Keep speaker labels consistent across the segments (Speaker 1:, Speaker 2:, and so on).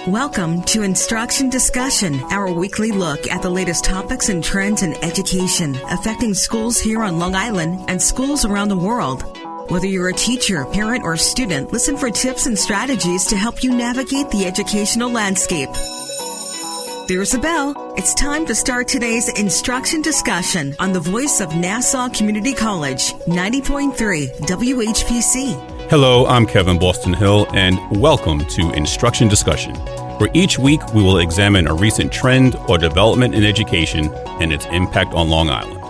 Speaker 1: Welcome to Instruction Discussion, our weekly look at the latest topics and trends in education affecting schools here on Long Island and schools around the world. Whether you're a teacher, parent, or student, listen for tips and strategies to help you navigate the educational landscape. There's a bell. It's time to start today's Instruction Discussion on the voice of Nassau Community College, 90.3 WHPC.
Speaker 2: Hello, I'm Kevin Boston Hill, and welcome to Instruction Discussion, where each week we will examine a recent trend or development in education and its impact on Long Island.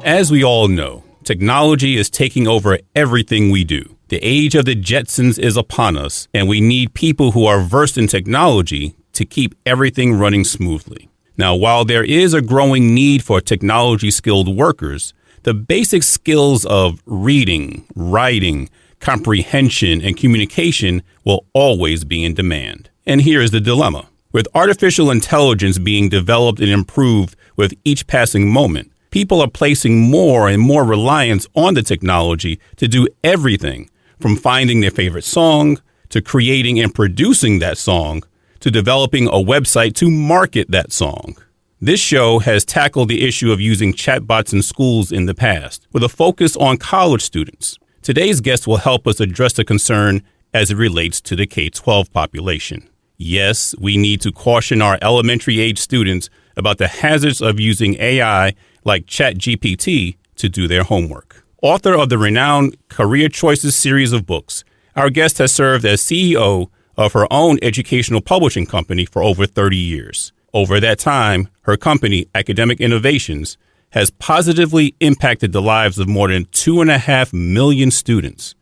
Speaker 2: As we all know, technology is taking over everything we do. The age of the Jetsons is upon us, and we need people who are versed in technology to keep everything running smoothly. Now, while there is a growing need for technology-skilled workers, the basic skills of reading, writing, comprehension, and communication will always be in demand. And here is the dilemma. With artificial intelligence being developed and improved with each passing moment, people are placing more and more reliance on the technology to do everything from finding their favorite song, to creating and producing that song, to developing a website to market that song. This show has tackled the issue of using chatbots in schools in the past, with a focus on college students. Today's guest will help us address the concern as it relates to the K-12 population. Yes, we need to caution our elementary age students about the hazards of using AI like ChatGPT to do their homework. Author of the renowned Career Choices series of books, our guest has served as CEO of her own educational publishing company for over 30 years. Over that time, her company, Academic Innovations, has positively impacted the lives of more than 2.5 million students,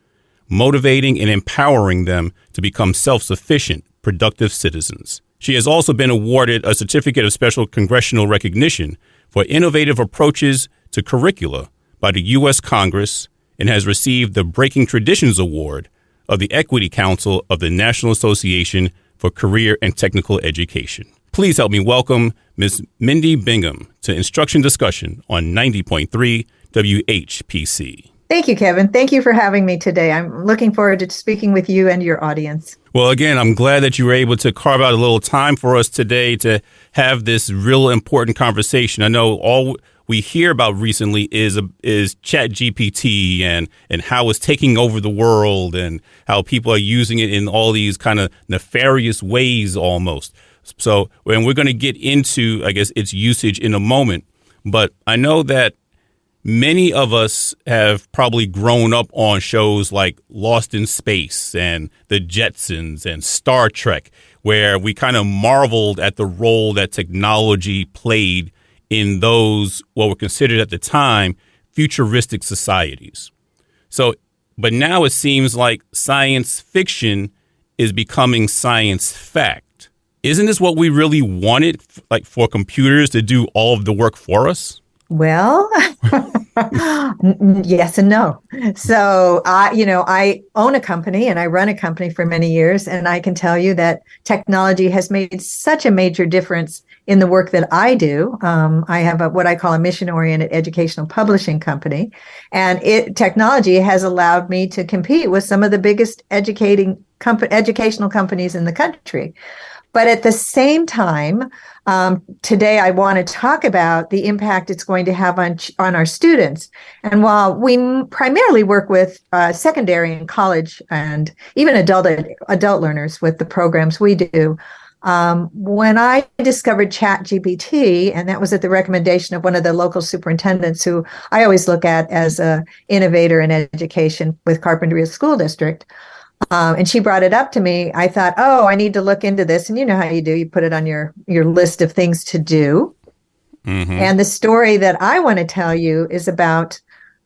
Speaker 2: motivating and empowering them to become self-sufficient, productive citizens. She has also been awarded a Certificate of Special Congressional Recognition for innovative approaches to curricula by the U.S. Congress and has received the Breaking Traditions Award of the Equity Council of the National Association for Career and Technical Education. Please help me welcome Ms. Mindy Bingham to Instruction Discussion on 90.3 WHPC.
Speaker 3: Thank you, Kevin. Thank you for having me today. I'm looking forward to speaking with you and your audience.
Speaker 2: Well, again, I'm glad that you were able to carve out a little time for us today to have this real important conversation. I know all we hear about recently is ChatGPT and how it's taking over the world and how people are using it in all these kind of nefarious ways almost. So, and we're going to get into, I guess, its usage in a moment. But I know that many of us have probably grown up on shows like Lost in Space and The Jetsons and Star Trek, where we kind of marveled at the role that technology played in those, what were considered at the time, futuristic societies. So, but now it seems like science fiction is becoming science fact. Isn't this what we really wanted, like for computers to do all of the work for us?
Speaker 3: Well, yes and no. So, I own a company and I run a company for many years. And I can tell you that technology has made such a major difference in the work that I do. I have what I call a mission-oriented educational publishing company. And technology has allowed me to compete with some of the biggest educational companies in the country. But at the same time, today I want to talk about the impact it's going to have on our students. And while we primarily work with secondary and college and even adult learners with the programs we do, when I discovered ChatGPT, and that was at the recommendation of one of the local superintendents who I always look at as an innovator in education with Carpinteria School District, and she brought it up to me, I thought, I need to look into this. And you know how you do. You put it on your list of things to do. Mm-hmm. And the story that I want to tell you is about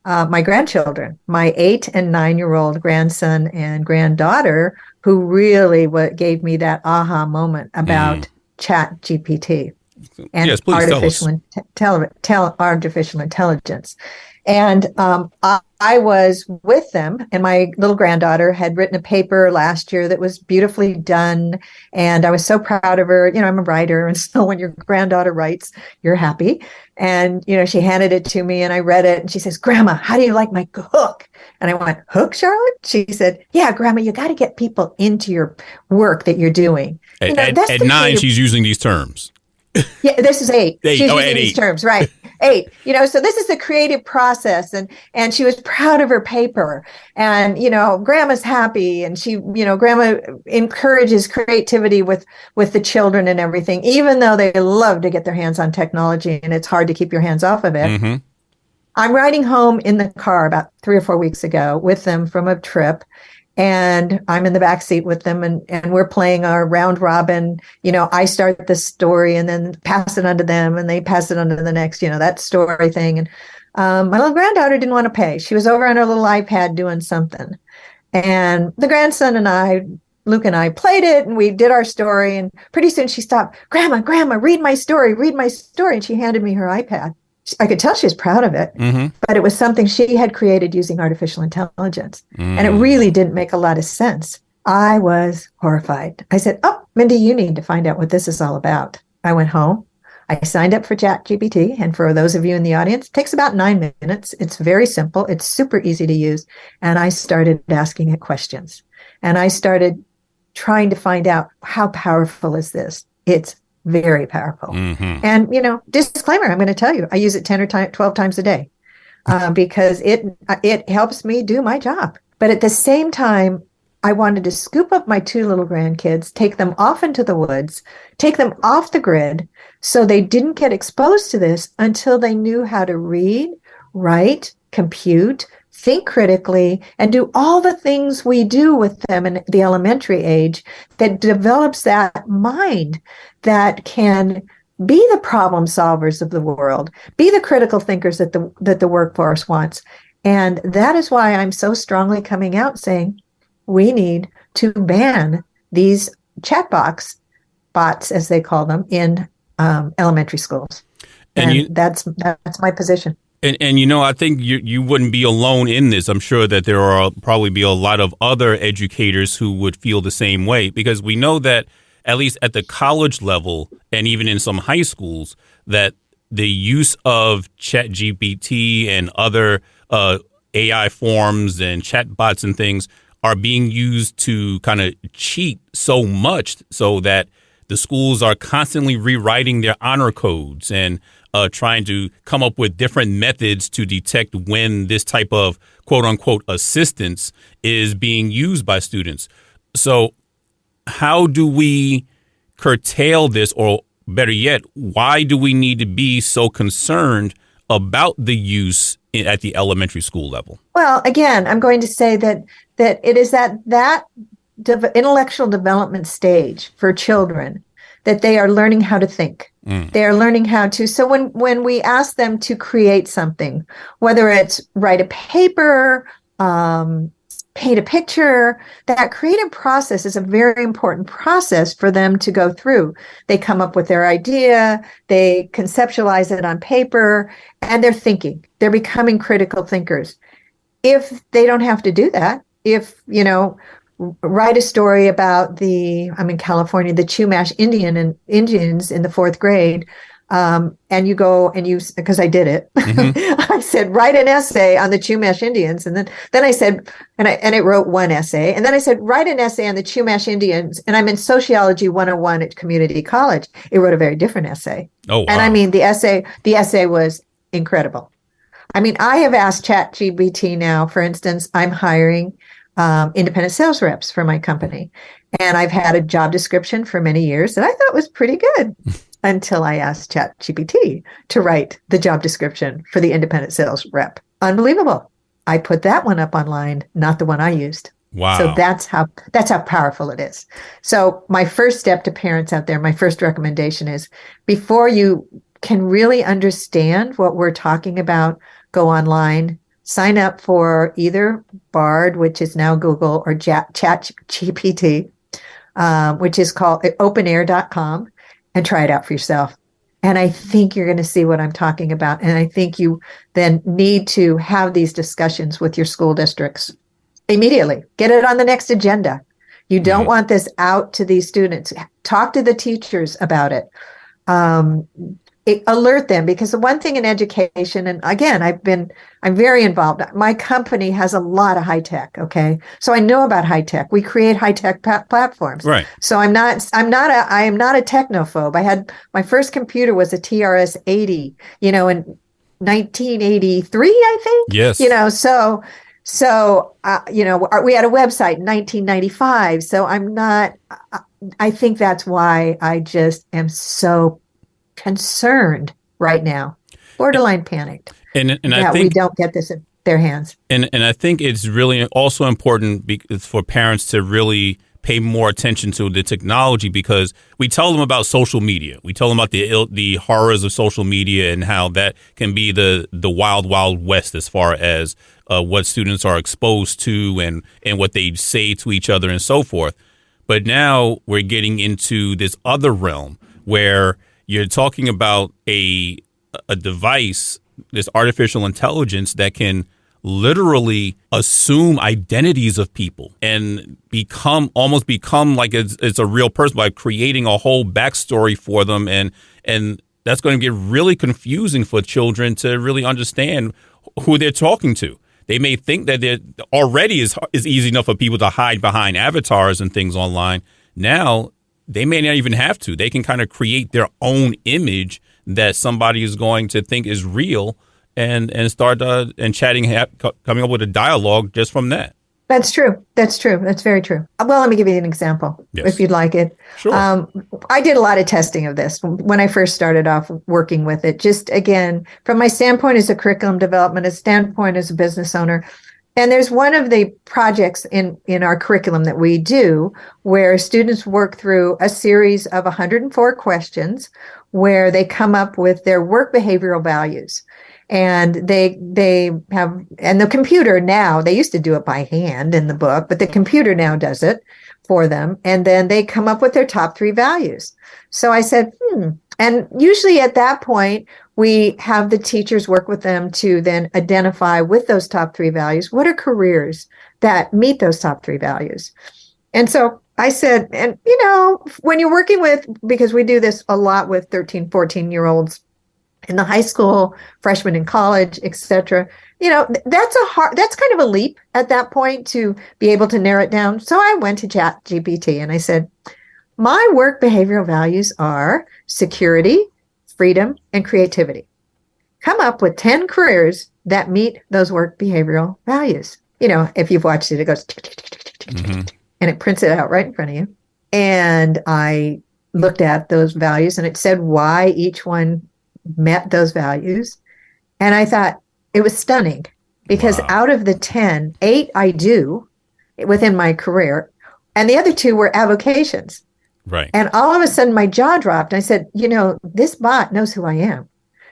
Speaker 3: my grandchildren, my 8 and 9-year-old grandson and granddaughter, who really gave me that aha moment about ChatGPT and
Speaker 2: yes,
Speaker 3: artificial intelligence. And I was with them, and my little granddaughter had written a paper last year that was beautifully done. And I was so proud of her. I'm a writer. And so when your granddaughter writes, you're happy. And, she handed it to me and I read it. And she says, Grandma, how do you like my hook? And I went, hook, Charlotte? She said, yeah, Grandma, you got to get people into your work that you're doing.
Speaker 2: At 9, she's using these terms.
Speaker 3: Yeah, this is 8. She's using
Speaker 2: at
Speaker 3: these
Speaker 2: 8.
Speaker 3: terms, right? 8. So this is the creative process, and she was proud of her paper, and Grandma's happy, and she, Grandma encourages creativity with the children and everything, even though they love to get their hands on technology, and it's hard to keep your hands off of it.
Speaker 2: Mm-hmm.
Speaker 3: I'm riding home in the car about 3 or 4 weeks ago with them from a trip. And I'm in the back seat with them, and we're playing our round robin. I start the story and then pass it on to them, and they pass it on to the next, that story thing. And my little granddaughter didn't want to pay. She was over on her little iPad doing something. And the grandson and I, Luke and I, played it, and we did our story. And pretty soon she stopped, Grandma, read my story. And she handed me her iPad. I could tell she was proud of it, but it was something she had created using artificial intelligence. And it really didn't make a lot of sense. I was horrified. I said, oh, Mindy, you need to find out what this is all about. I went home. I signed up for ChatGPT. And for those of you in the audience, it takes about 9 minutes. It's very simple. It's super easy to use. And I started asking it questions. And I started trying to find out, how powerful is this? It's very powerful. And, disclaimer, I'm going to tell you, I use it 10 or 12 times a day because it helps me do my job. But at the same time, I wanted to scoop up my 2 little grandkids, take them off into the woods, take them off the grid so they didn't get exposed to this until they knew how to read, write, compute, think critically, and do all the things we do with them in the elementary age that develops that mind that can be the problem solvers of the world, be the critical thinkers that the workforce wants. And that is why I'm so strongly coming out saying we need to ban these bots, as they call them, in elementary schools. And that's my position.
Speaker 2: And I think you wouldn't be alone in this. I'm sure that there are probably be a lot of other educators who would feel the same way, because we know that at least at the college level and even in some high schools, that the use of ChatGPT and other AI forms and chatbots and things are being used to kind of cheat so much so that the schools are constantly rewriting their honor codes and trying to come up with different methods to detect when this type of quote unquote assistance is being used by students. So how do we curtail this, or better yet, why do we need to be so concerned about the use at the elementary school level? Well,
Speaker 3: again, I'm going to say that it is that intellectual development stage for children that they are learning how to think. They are learning how to. So when we ask them to create something, whether it's write a paper, paint a picture, that creative process is a very important process for them to go through. They come up with their idea, they conceptualize it on paper, and they're thinking. They're becoming critical thinkers. If they don't have to do that, write a story about I'm in California, the Chumash Indians in the 4th grade. And you go and because I did it, I said, write an essay on the Chumash Indians. And then I said, and it wrote one essay. And then I said, write an essay on the Chumash Indians. And I'm in Sociology 101 at community college. It wrote a very different essay.
Speaker 2: Oh, wow.
Speaker 3: And I mean, the essay was incredible. I mean, I have asked ChatGPT now, for instance, I'm hiring independent sales reps for my company. And I've had a job description for many years that I thought was pretty good until I asked ChatGPT to write the job description for the independent sales rep. Unbelievable. I put that one up online, not the one I used.
Speaker 2: Wow.
Speaker 3: So that's how powerful it is. So my first step to parents out there, my first recommendation is, before you can really understand what we're talking about, go online, sign up for either Bard, which is now Google, or ChatGPT, which is called openair.com, and try it out for yourself. And I think you're going to see what I'm talking about. And I think you then need to have these discussions with your school districts immediately. Get it on the next agenda. You don't want this out to these students. Talk to the teachers about it. Alert them, because the one thing in education, and again, I'm very involved. My company has a lot of high tech. Okay. So I know about high tech. We create high tech platforms.
Speaker 2: Right.
Speaker 3: So I am not a technophobe. I had my first computer was a TRS 80, in 1983, I think.
Speaker 2: Yes.
Speaker 3: So, we had a website in 1995. So I think that's why I just am so concerned right now, borderline panicked, and I think we don't get this in their hands.
Speaker 2: And I think it's really also important for parents to really pay more attention to the technology, because we tell them about social media. We tell them about the horrors of social media and how that can be the wild, wild west as far as what students are exposed to and what they say to each other and so forth. But now we're getting into this other realm where you're talking about a device, this artificial intelligence that can literally assume identities of people and become like it's a real person by creating a whole backstory for them. And that's going to get really confusing for children to really understand who they're talking to. They may think that it already is easy enough for people to hide behind avatars and things online. Now, they may not even have to. They can kind of create their own image that somebody is going to think is real and start and chatting, coming up with a dialogue just from that.
Speaker 3: That's true. That's very true. Well, let me give you an example, if you'd like it.
Speaker 2: Sure.
Speaker 3: I did a lot of testing of this when I first started off working with it. Just again, from my standpoint as a curriculum development, a standpoint as a business owner. And there's one of the projects in our curriculum that we do where students work through a series of 104 questions where they come up with their work behavioral values. And they have, and the computer now, they used to do it by hand in the book, but the computer now does it for them. And then they come up with their top 3 values. So I said, And usually at that point, we have the teachers work with them to then identify with those top 3 values, what are careers that meet those top 3 values? And so I said, and when you're working with, because we do this a lot with 13, 14-year-olds in the high school, freshmen in college, et cetera, that's kind of a leap at that point to be able to narrow it down. So I went to ChatGPT and I said, my work behavioral values are security, freedom, and creativity. Come up with 10 careers that meet those work behavioral values. If you've watched it, it goes and it prints it out right in front of you. And I looked at those values and it said why each one met those values. And I thought it was stunning because out of the 10, 8 I do within my career, and the other 2 were avocations.
Speaker 2: Right.
Speaker 3: And all of a sudden my jaw dropped. I said, this bot knows who I am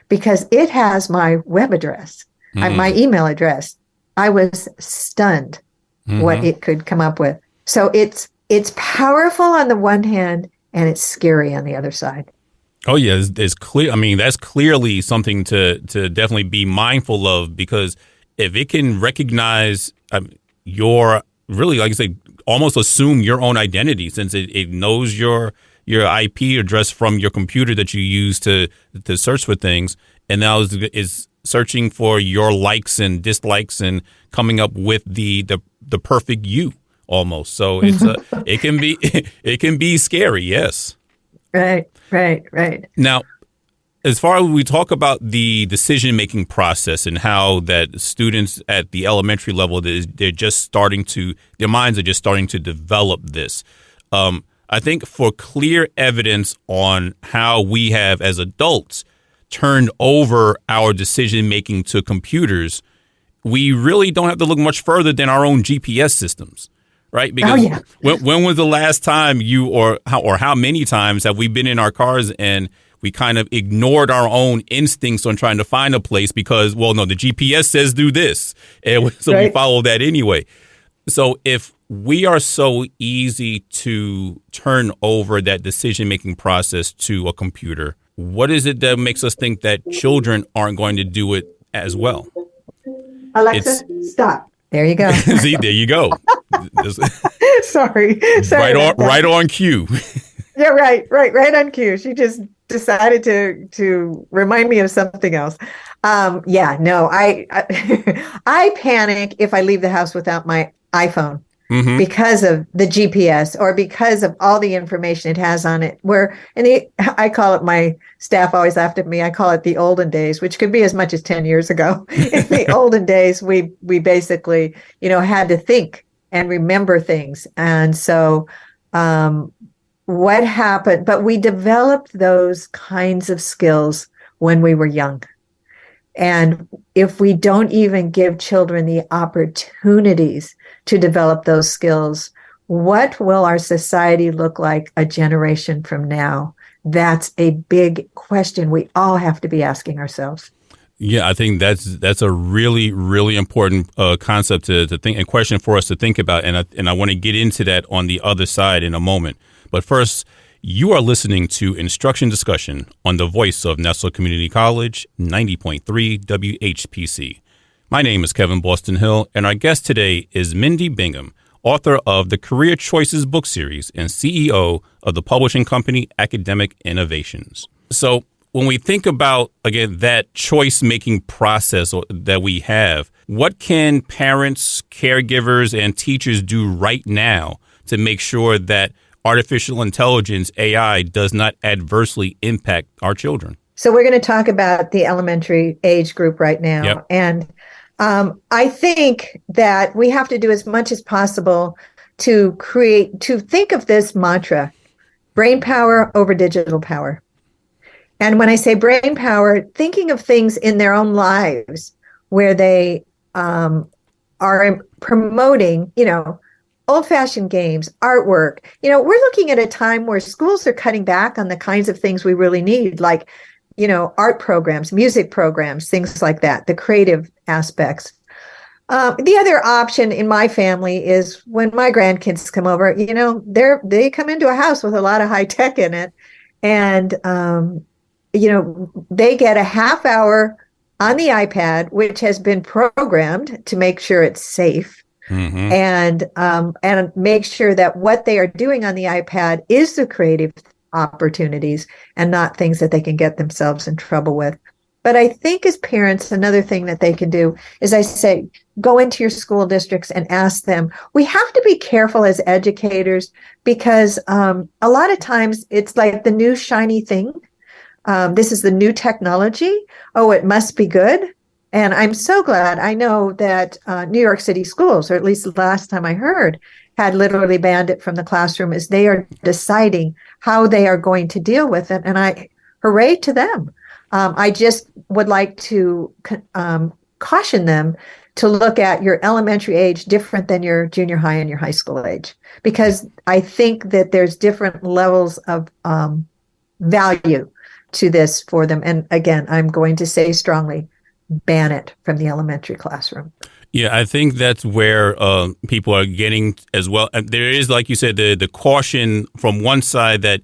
Speaker 3: because it has my web address, my email address. I was stunned what it could come up with. So it's powerful on the one hand and it's scary on the other side.
Speaker 2: Oh, yeah, it's clear. I mean, that's clearly something to definitely be mindful of, because if it can recognize your, really, like I say, almost assume your own identity, since it knows your IP address from your computer that you use to search for things, and now is searching for your likes and dislikes and coming up with the perfect you almost. So it's it can be scary. Yes.
Speaker 3: Right.
Speaker 2: Now, as far as we talk about the decision-making process and how that students at the elementary level, their minds are just starting to develop this. I think for clear evidence on how we have, as adults, turned over our decision-making to computers, we really don't have to look much further than our own GPS systems. Right? Because when was the last time or how many times have we been in our cars and we kind of ignored our own instincts on trying to find a place because, the GPS says do this. And so we follow that anyway. So if we are so easy to turn over that decision-making process to a computer, what is it that makes us think that children aren't going to do it as well?
Speaker 3: Alexa, stop. There you go.
Speaker 2: See, there you go.
Speaker 3: Sorry.
Speaker 2: Right on cue.
Speaker 3: Yeah, right on cue. She just decided to remind me of something else. I panic if I leave the house without my iPhone. Mm-hmm. Because of the GPS or because of all the information it has on it. I call it, my staff always laughed at me, I call it the olden days, which could be as much as 10 years ago. In the olden days, we basically, had to think and remember things. And so what happened, but we developed those kinds of skills when we were young. And if we don't even give children the opportunities to develop those skills, what will our society look like a generation from now? That's a big question we all have to be asking ourselves.
Speaker 2: Yeah, I think that's a really, really important concept to think and question for us to think about. And I want to get into that on the other side in a moment. But first, you are listening to Instruction Discussion on the voice of Nassau Community College, 90.3 WHPC. My name is Kevin Boston Hill, and our guest today is Mindy Bingham, author of the Career Choices book series and CEO of the publishing company Academic Innovations. So when we think about, again, that choice-making process that we have, what can parents, caregivers, and teachers do right now to make sure that artificial intelligence, AI, does not adversely impact our children?
Speaker 3: So we're going to talk about the elementary age group right now.
Speaker 2: Yep.
Speaker 3: And I think that we have to do as much as possible to think of this mantra, brain power over digital power. And when I say brain power, thinking of things in their own lives where they are promoting, old-fashioned games, artwork. We're looking at a time where schools are cutting back on the kinds of things we really need, like, art programs, music programs, things like that, the creative aspects. The other option in my family is when my grandkids come over, they come into a house with a lot of high tech in it. And, they get a half hour on the iPad, which has been programmed to make sure it's safe. Mm-hmm. And make sure that what they are doing on the iPad is the creative opportunities and not things that they can get themselves in trouble with. But I think as parents, another thing that they can do is, I say, go into your school districts and ask them. We have to be careful as educators because a lot of times it's like the new shiny thing. This is the new technology. Oh, it must be good. And I'm so glad. I know that New York City schools, or at least the last time I heard, had literally banned it from the classroom as they are deciding how they are going to deal with it. And hooray to them. I just would like to caution them to look at your elementary age different than your junior high and your high school age, because I think that there's different levels of value to this for them. And again, I'm going to say strongly, ban it from the elementary classroom.
Speaker 2: Yeah, I think that's where people are getting as well. There is, like you said, the caution from one side that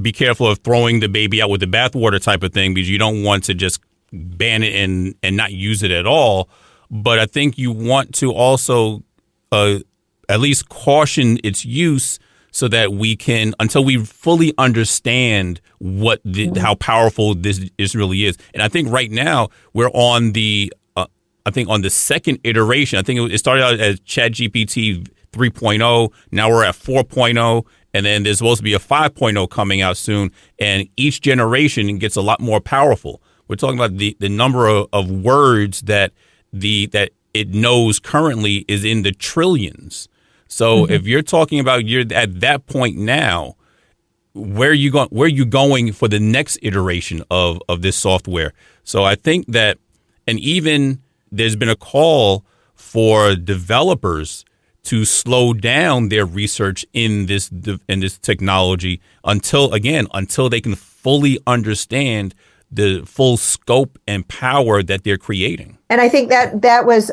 Speaker 2: be careful of throwing the baby out with the bathwater type of thing, because you don't want to just ban it and not use it at all. But I think you want to also at least caution its use so that we can, until we fully understand how powerful this really is. And I think right now we're on the second iteration. I think it started out as ChatGPT 3.0. Now we're at 4.0. And then there's supposed to be a 5.0 coming out soon. And each generation gets a lot more powerful. We're talking about the number of words that it knows currently is in the trillions. So if you're talking about you're at that point now, where are you going for the next iteration of this software? So I think that, and even there's been a call for developers to slow down their research in this technology until they can fully understand the full scope and power that they're creating.
Speaker 3: And I think that was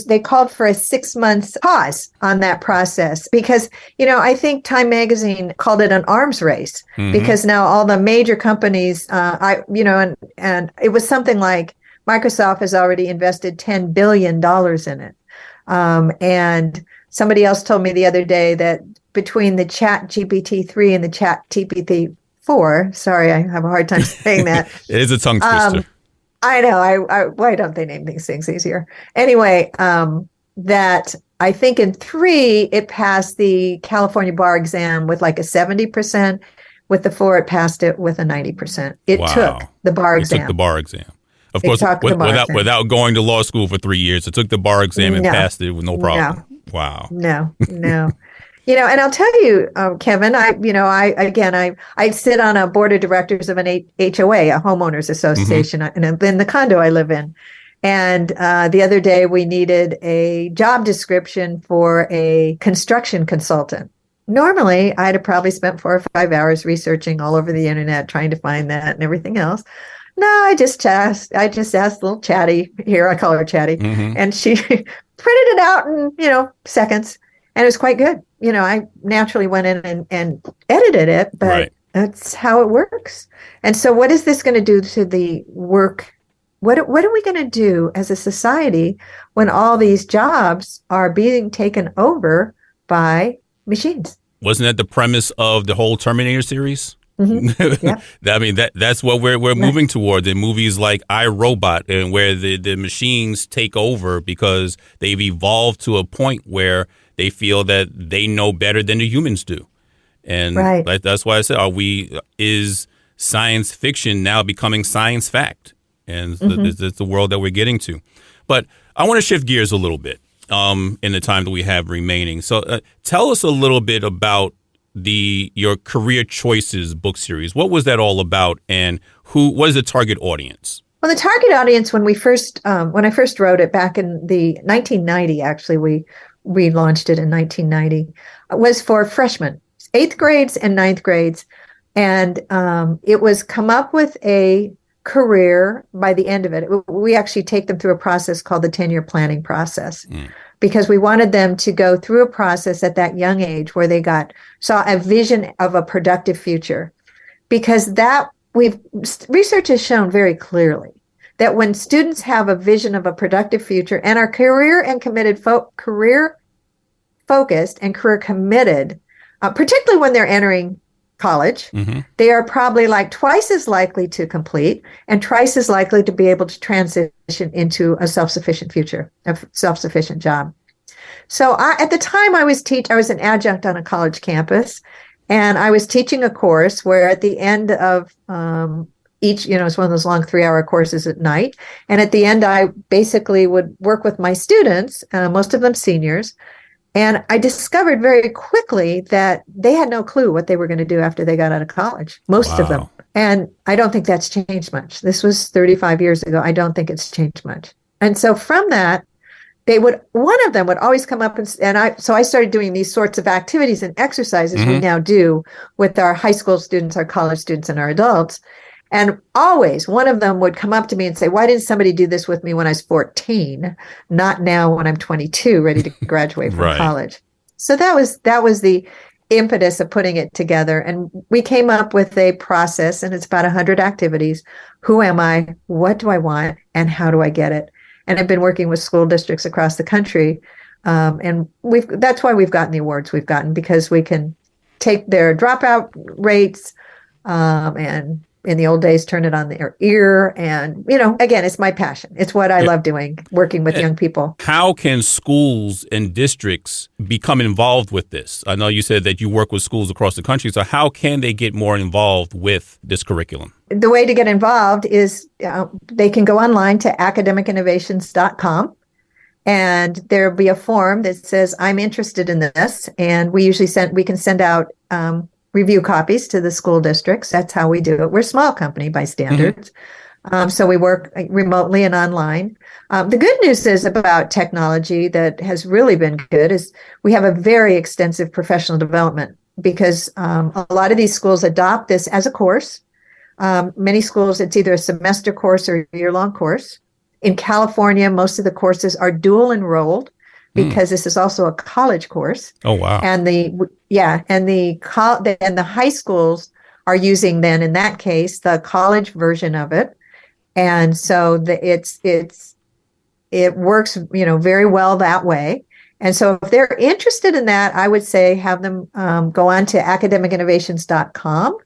Speaker 3: they called for a 6 months pause on that process because, I think Time Magazine called it an arms race because now all the major companies, and it was something like Microsoft has already invested $10 billion in it. And somebody else told me the other day that between the ChatGPT 3 and the ChatGPT 4, sorry, I have a hard time saying that.
Speaker 2: It is a tongue twister.
Speaker 3: I know. Why don't they name these things easier? Anyway, that I think in 3, it passed the California bar exam with like a 70%. With the 4, it passed it with a 90%. It took the bar exam.
Speaker 2: It took the bar exam. Of course, without going to law school for 3 years, it took the bar exam and passed it with no problem. No. Wow.
Speaker 3: No. And I'll tell you, Kevin, I sit on a board of directors of an HOA, a homeowners association, in the condo I live in. And the other day we needed a job description for a construction consultant. Normally, I'd have probably spent 4 or 5 hours researching all over the internet, trying to find that and everything else. No, I just asked little Chatty, here I call her Chatty, and she printed it out in, seconds. And it was quite good. I naturally went in and edited it, but that's how it works. And so what is this going to do to the work? What are we going to do as a society when all these jobs are being taken over by machines?
Speaker 2: Wasn't that the premise of the whole Terminator series?
Speaker 3: Yeah.
Speaker 2: I mean, that's what we're moving toward in movies like I, Robot, and where the machines take over because they've evolved to a point where they feel that they know better than the humans do. And that's why I said, is science fiction now becoming science fact? And it's the world that we're getting to. But I want to shift gears a little bit in the time that we have remaining. So tell us a little bit about your Career Choices book series. What was that all about, and what is the target audience?
Speaker 3: Well, the target audience, when I first wrote it back in the 1990, actually, we launched it in 1990, was for freshmen, 8th grades and 9th grades. And it was come up with a career by the end of it. We actually take them through a process called the 10-year planning process. Because we wanted them to go through a process at that young age where they saw a vision of a productive future. Because research has shown very clearly that when students have a vision of a productive future and are career and committed, career focused and career committed, particularly when they're entering college, they are probably like twice as likely to complete and twice as likely to be able to transition into a self-sufficient future, a self-sufficient job. So at the time I was an adjunct on a college campus, and I was teaching a course where at the end of each, it's one of those long 3-hour courses at night. And at the end, I basically would work with my students, most of them seniors. And I discovered very quickly that they had no clue what they were going to do after they got out of college, most of them. And I don't think that's changed much. This was 35 years ago. I don't think it's changed much. And so from that, one of them would always come up so I started doing these sorts of activities and exercises we now do with our high school students, our college students, and our adults. And always one of them would come up to me and say, why didn't somebody do this with me when I was 14, not now when I'm 22, ready to graduate from college? So that was the impetus of putting it together. And we came up with a process, and it's about 100 activities. Who am I? What do I want? And how do I get it? And I've been working with school districts across the country. And that's why we've gotten the awards we've gotten, because we can take their dropout rates and in the old days, turn it on their ear. And, again, it's my passion. It's what I love doing, working with young people. How
Speaker 2: can schools and districts become involved with this? I know you said that you work with schools across the country. So how can they get more involved with this curriculum?
Speaker 3: The way to get involved is they can go online to academicinnovations.com. And there'll be a form that says, I'm interested in this. And we can send out review copies to the school districts. That's how we do it. We're a small company by standards. So we work remotely and online. The good news is about technology that has really been good is we have a very extensive professional development, because a lot of these schools adopt this as a course. Many schools, it's either a semester course or a year-long course. In California, most of the courses are dual enrolled because this is also a college course.
Speaker 2: Oh, wow.
Speaker 3: And the high schools are using then, in that case, the college version of it. And so it works, very well that way. And so if they're interested in that, I would say have them go on to academicinnovations.com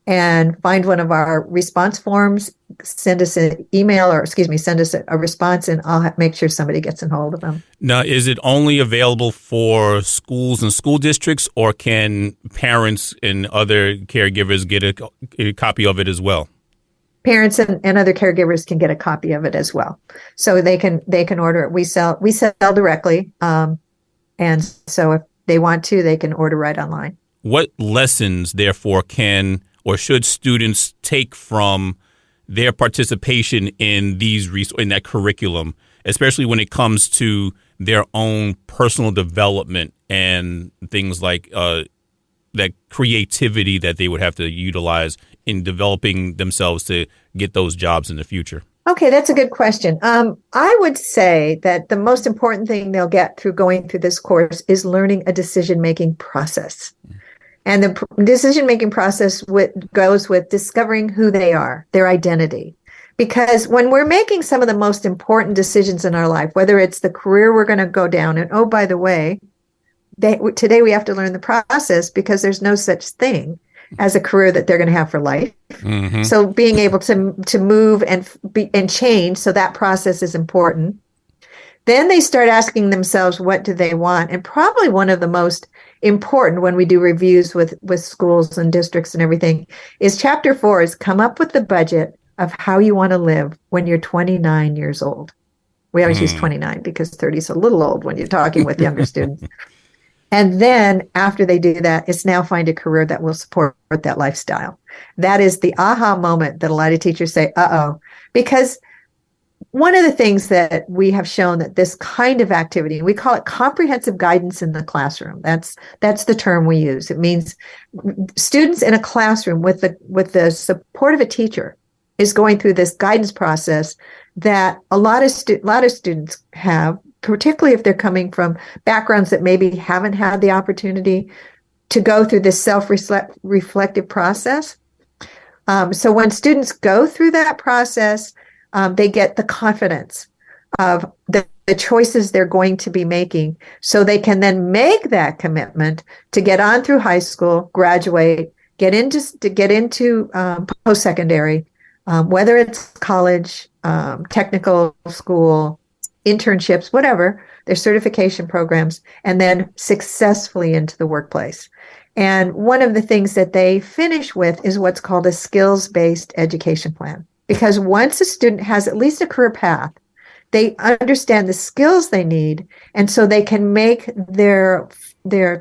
Speaker 3: and find one of our response forms, send us an email send us a response, and I'll make sure somebody gets in hold of them.
Speaker 2: Now, is it only available for schools and school districts, or can parents and other caregivers get a copy of it as well?
Speaker 3: Parents and other caregivers can get a copy of it as well. So they can order it. We sell directly. And so if they want to, they can order right online.
Speaker 2: What lessons, therefore, can or should students take from their participation in in that curriculum, especially when it comes to their own personal development and things like that creativity that they would have to utilize in developing themselves to get those jobs in the future?
Speaker 3: Okay, that's a good question. I would say that the most important thing they'll get through going through this course is learning a decision-making process. And the decision-making process goes with discovering who they are, their identity. Because when we're making some of the most important decisions in our life, whether it's the career we're going to go down, and oh, by the way, today we have to learn the process because there's no such thing as a career that they're going to have for life. Mm-hmm. So being able to move and change, so that process is important. Then they start asking themselves, what do they want? And probably one of the most important when we do reviews with schools and districts and everything is chapter 4 is come up with the budget of how you want to live when you're 29 years old. We always use 29 because 30 is a little old when you're talking with younger students. And then after they do that, it's now find a career that will support that lifestyle. That is the aha moment that a lot of teachers say, because one of the things that we have shown that this kind of activity, we call it comprehensive guidance in the classroom. That's the term we use. It means students in a classroom with the support of a teacher is going through this guidance process that a lot of students have, particularly if they're coming from backgrounds that maybe haven't had the opportunity to go through this self-reflective process. So when students go through that process, they get the confidence of the choices they're going to be making, so they can then make that commitment to get on through high school, graduate, get into post-secondary, whether it's college, technical school, internships, whatever, their certification programs, and then successfully into the workplace. And one of the things that they finish with is what's called a skills-based education plan. Because once a student has at least a career path, they understand the skills they need, and so they can make their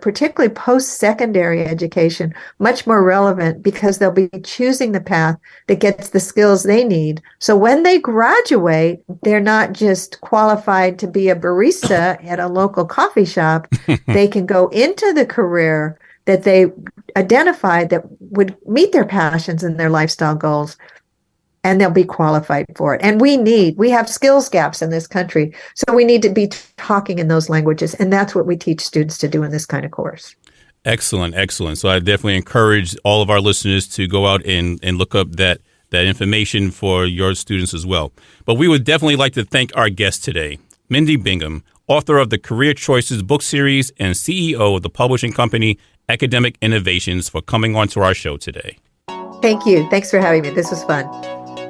Speaker 3: particularly post-secondary education much more relevant because they'll be choosing the path that gets the skills they need. So when they graduate, they're not just qualified to be a barista at a local coffee shop. They can go into the career that they identified that would meet their passions and their lifestyle goals, and they'll be qualified for it. And we have skills gaps in this country, so we need to be talking in those languages, and that's what we teach students to do in this kind of course.
Speaker 2: Excellent, excellent. So I definitely encourage all of our listeners to go out and look up that information for your students as well. But we would definitely like to thank our guest today, Mindy Bingham, author of the Career Choices book series and CEO of the publishing company Academic Innovations, for coming on to our show today.
Speaker 3: Thank you. Thanks for having me. This was fun.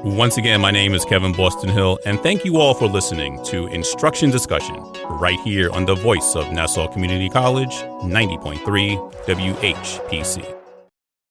Speaker 2: Once again, my name is Kevin Boston Hill, and thank you all for listening to Instruction Discussion right here on the voice of Nassau Community College, 90.3 WHPC.